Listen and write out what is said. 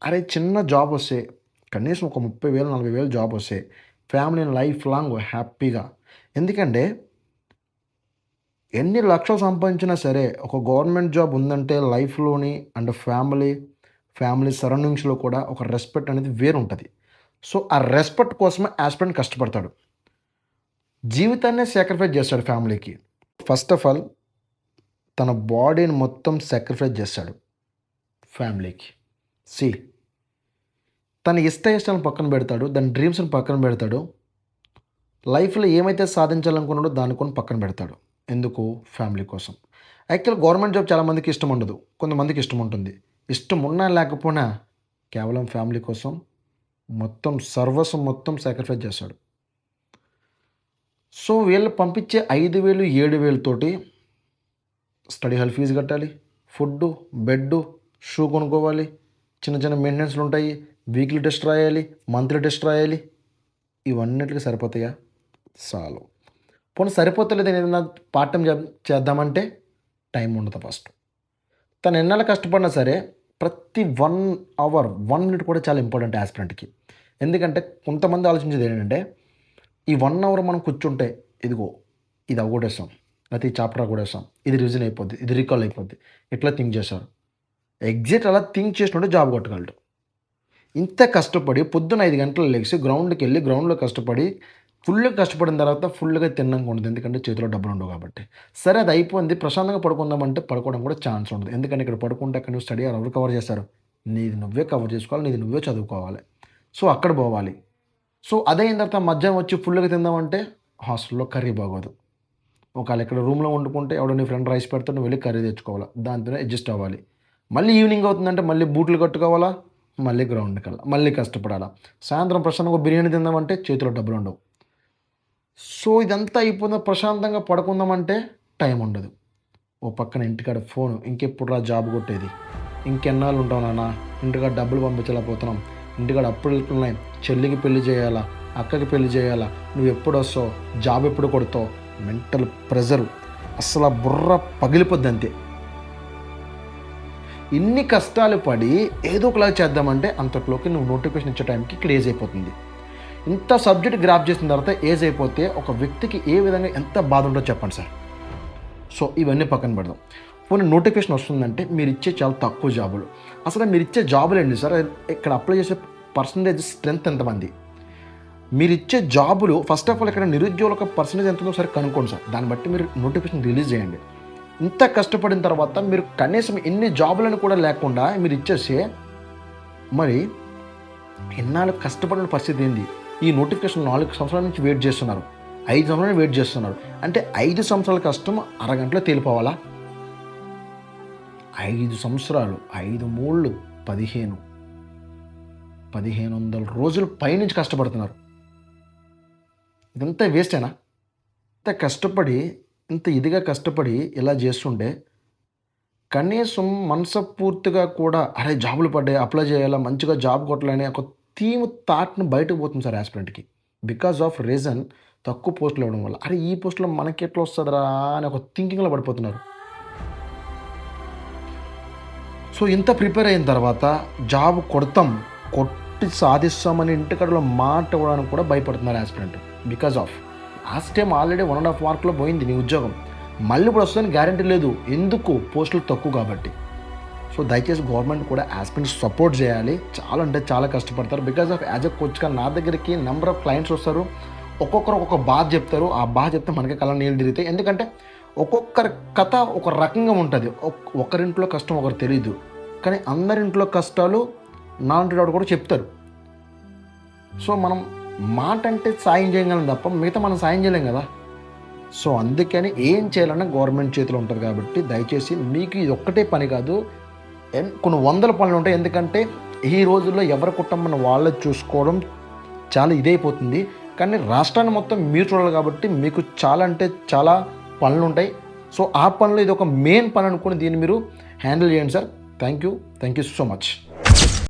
అరే చిన్న జాబ్ వస్తే కనీసం ఒక 30,000, 40,000 జాబ్ వస్తే ఫ్యామిలీని లైఫ్ లాంగ్ హ్యాపీగా. ఎందుకంటే ఎన్ని లక్షలు సంపాదించినా సరే ఒక గవర్నమెంట్ జాబ్ ఉందంటే లైఫ్‌లోని అండ్ ఫ్యామిలీ సరౌండింగ్స్‌లో కూడా ఒక రెస్పెక్ట్ అనేది వేరుంటది. సో, ఆ రెస్పెక్ట్ కోసమే యాస్పిరెంట్ కష్టపడతాడు. జీవితాన్నే సాక్రిఫైస్ చేస్తాడు ఫ్యామిలీకి. ఫస్ట్ ఆఫ్ ఆల్ తన బాడీని మొత్తం సాక్రిఫైస్ చేస్తాడు ఫ్యామిలీకి. సీ తన ఇష్టాలను పక్కన పెడతాడు. దాని డ్రీమ్స్‌ని పక్కన పెడతాడు. లైఫ్‌లో ఏమైతే సాధించాలనుకున్నాడో దాన్ని కూడా పక్కన పెడతాడు. ఎందుకు? ఫ్యామిలీ కోసం. యాక్చువల్ గవర్నమెంట్ జాబ్ చాలామందికి ఇష్టం ఉండదు. కొంతమందికి ఇష్టం ఉంటుంది. ఇష్టం ఉన్నా లేకపోయినా కేవలం ఫ్యామిలీ కోసం మొత్తం సర్వస్వం మొత్తం సాక్రిఫైస్ చేస్తాడు. సో, వీళ్ళు పంపించే 5,000, 7,000 తోటి స్టడీ హాల్ ఫీజు కట్టాలి. ఫుడ్డు, బెడ్డు, షూ కొనుక్కోవాలి. చిన్న చిన్న మెయింటెనెన్స్‌లు ఉంటాయి. వీక్లీ టెస్ట్ రాయాలి. మంత్లీ టెస్ట్ రాయాలి. ఇవన్నిటికి సరిపోతాయా? సాలవు. పోనీ సరిపోతలేదు ఏదైనా పార్ట్ టైమ్ జాబ్ చేద్దామంటే టైం ఉండదు ఫస్ట్. తను ఎన్నాళ్ళు కష్టపడినా సరే ప్రతి 1 అవర్, 1 మినిట్ కూడా చాలా ఇంపార్టెంట్ యాస్పిరెంట్‌కి. ఎందుకంటే కొంతమంది ఆలోచించేది ఏంటంటే ఈ 1 అవర్ మనం కూర్చుంటే ఇదిగో ఇది అవ్వగొట్టేస్తాం. లేకపోతే ఈ చాప్టర్ అవ్వగొట్టేస్తాం. ఇది రివిజన్ అయిపోద్ది. ఇది రీకాల్ అయిపోద్ది. ఇట్లా థింక్ చేశారు. ఎగ్జాక్ట్ అలా థింక్ చేసినోడే జాబ్ కొట్టగలడు. ఇంత కష్టపడి పొద్దున 5 గంటలకు లెగిసి గ్రౌండ్‌కెళ్ళి గ్రౌండ్‌లో కష్టపడి ఫుల్‌గా కష్టపడిన తర్వాత ఫుల్‌గా తినడానికి ఉండదు. ఎందుకంటే చేతిలో డబ్బులు ఉండవు కాబట్టి. సరే అది అయిపోయింది. ప్రశాంతంగా పడుకుందామంటే పడుకోవడం కూడా ఛాన్స్ ఉండదు. ఎందుకంటే ఇక్కడ పడుకుంటే అక్కడ నువ్వు స్టడీ ఎవరు కవర్ చేస్తారు? నీది నువ్వే కవర్ చేసుకోవాలి. నీది నువ్వే చదువుకోవాలి. సో, అక్కడ పోవాలి. సో, అదయిన తర్వాత మధ్యాహ్నం వచ్చి ఫుల్‌గా తిందామంటే హాస్టల్‌లో కర్రీ బాగోదు. ఒకవేళ ఇక్కడ రూమ్‌లో వండుకుంటే ఎవడో నీ ఫ్రెండ్ రైస్ పెడితే నువ్వు వెళ్ళి కర్రీ తెచ్చుకోవాలా. దాంతోనే అడ్జస్ట్ అవ్వాలి. మళ్ళీ ఈవినింగ్ అవుతుందంటే మళ్ళీ బూట్లు కట్టుకోవాలా. మళ్ళీ గ్రౌండ్‌కెళ్ళాలి. మళ్ళీ కష్టపడాలా. సాయంత్రం ప్రశాంతంగా బిర్యానీ తిందామంటే చేతిలో డబ్బులుండవు. సో, ఇదంతా అయిపోయిన ప్రశాంతంగా పడుకుందామంటే టైం ఉండదు. ఓ పక్కన ఇంటికాడ ఫోను. ఇంకెప్పుడురా జాబ్ కొట్టేది? ఇంకెన్నాళ్ళు ఉంటావు నాన్న? ఇంటికాడ డబ్బులు పంపించలేకపోతున్నాం. ఇంటికాడ అప్పులున్నాయి. చెల్లికి పెళ్లి చేయాలా? అక్కకి పెళ్లి చేయాలా? నువ్వు ఎప్పుడొస్తావు? జాబ్ ఎప్పుడు కొడతావు? Mental pressure. అస్సల బుర్ర పగిలిపోద్ది అంతే. ఇన్ని కష్టాలు పడి ఏదో ఒకలాగా చేద్దామంటే అంతట్లోకి నువ్వు నోటిఫికేషన్ ఇచ్చే టైంకి ఇక్కడ ఏజ్ అయిపోతుంది. ఇంత సబ్జెక్ట్ గ్రాప్ చేసిన తర్వాత ఏజ్ అయిపోతే ఒక వ్యక్తికి ఏ విధంగా ఎంత బాధ ఉంటుందో చెప్పండి సార్. సో, ఇవన్నీ పక్కన పెడదాం. పోనీ నోటిఫికేషన్ వస్తుందంటే మీరు ఇచ్చే చాలా తక్కువ జాబులు. అసలు మీరు ఇచ్చే జాబులు ఏంటి సార్? ఇక్కడ అప్లై చేసే పర్సంటేజ్ స్ట్రెంత్ ఎంతమంది? మీరు ఇచ్చే జాబులు ఫస్ట్ ఆఫ్ ఆల్ ఇక్కడ నిరుద్యోగుల పర్సంటేజ్ ఎంత ఉందో సరే కనుక్కోండి సార్. దాన్ని బట్టి మీరు నోటిఫికేషన్ రిలీజ్ చేయండి. ఇంత కష్టపడిన తర్వాత మీరు కనీసం ఎన్ని జాబులను కూడా లేకుండా మీరు ఇచ్చేస్తే మరి ఎన్నాళ్ళు కష్టపడిన పరిస్థితి ఏంది? ఈ నోటిఫికేషన్ 4 సంవత్సరాల నుంచి వెయిట్ చేస్తున్నారు. 5 సంవత్సరాలు వెయిట్ చేస్తున్నారు. అంటే 5 సంవత్సరాల కష్టం అరగంటలో తేలిపోవాలా? 5 సంవత్సరాలు, 5 మూళ్ళు 15, 1,500 రోజులు పైనుంచి కష్టపడుతున్నారు. ఇదంతా వేస్టేనా? ఇంత కష్టపడి ఇంత ఇదిగా కష్టపడి ఇలా చేస్తుంటే కనీసం మనస్ఫూర్తిగా కూడా అరే జాబులు పడ్డాయి, అప్లై చేయాలా, మంచిగా జాబ్ కొట్టాలని ఒక థాట్‌ని బయటకు పోతుంది సార్ యాస్పిరెంట్‌కి. బికాస్ ఆఫ్ రీజన్ తక్కువ పోస్టులు ఇవ్వడం వల్ల. అరే ఈ పోస్టులో మనకి ఎట్లా వస్తుందిరా అని ఒక థింకింగ్‌లో పడిపోతున్నారు. సో, ఇంత ప్రిపేర్ అయిన తర్వాత జాబ్ కొట్టి సాధిస్తామని ఇంటికడలో మాట ఇవ్వడానికి కూడా భయపడుతున్నారు aspirant. Because of last time already 1.5 మార్క్‌లో పోయింది నీ ఉద్యోగం. మళ్ళీ ఇప్పుడు వస్తుందని గ్యారంటీ లేదు. ఎందుకు? పోస్టులు తక్కువ కాబట్టి. సో, దయచేసి గవర్నమెంట్ కూడా యాస్పిరెంట్స్ సపోర్ట్ చేయాలి. చాలా అంటే చాలా కష్టపడతారు. బికాస్ ఆఫ్ యాజ్ ఎ కోచ్‌గా నా దగ్గరికి నెంబర్ ఆఫ్ క్లయింట్స్ వస్తారు. ఒక్కొక్కరు ఒక్కొక్క బాధ చెప్తారు. ఆ బాధ చెప్తే మనకే కళ్ళ నీళ్ళు తిరుగుతాయి. ఎందుకంటే ఒక్కొక్కరి కథ ఒక రకంగా ఉంటుంది. ఒకరింట్లో కష్టం ఒకరు తెలీదు. కానీ అందరింట్లో కష్టాలు నాలాంటి వాడు కూడా చెప్తారు. సో, మనం మాట అంటే సాయం చేయగలం తప్ప మిగతా మనం సాయం చేయలేం కదా. సో, అందుకని ఏం చేయాలన్నా గవర్నమెంట్ చేతిలో ఉంటుంది కాబట్టి దయచేసి మీకు ఇది ఒక్కటే పని కాదు, కొన్ని వందల పనులు ఉంటాయి. ఎందుకంటే ఈ రోజుల్లో ఎవరి కుటుంబాన్ని వాళ్ళే చూసుకోవడం చాలా ఇదైపోతుంది. కానీ రాష్ట్రాన్ని మొత్తం మీరు చూడాలి కాబట్టి మీకు చాలా అంటే చాలా పనులు ఉంటాయి. సో, ఆ పనిలో ఇది ఒక మెయిన్ పని అనుకుని దీన్ని మీరు హ్యాండిల్ చేయండి sir. Thank you so much.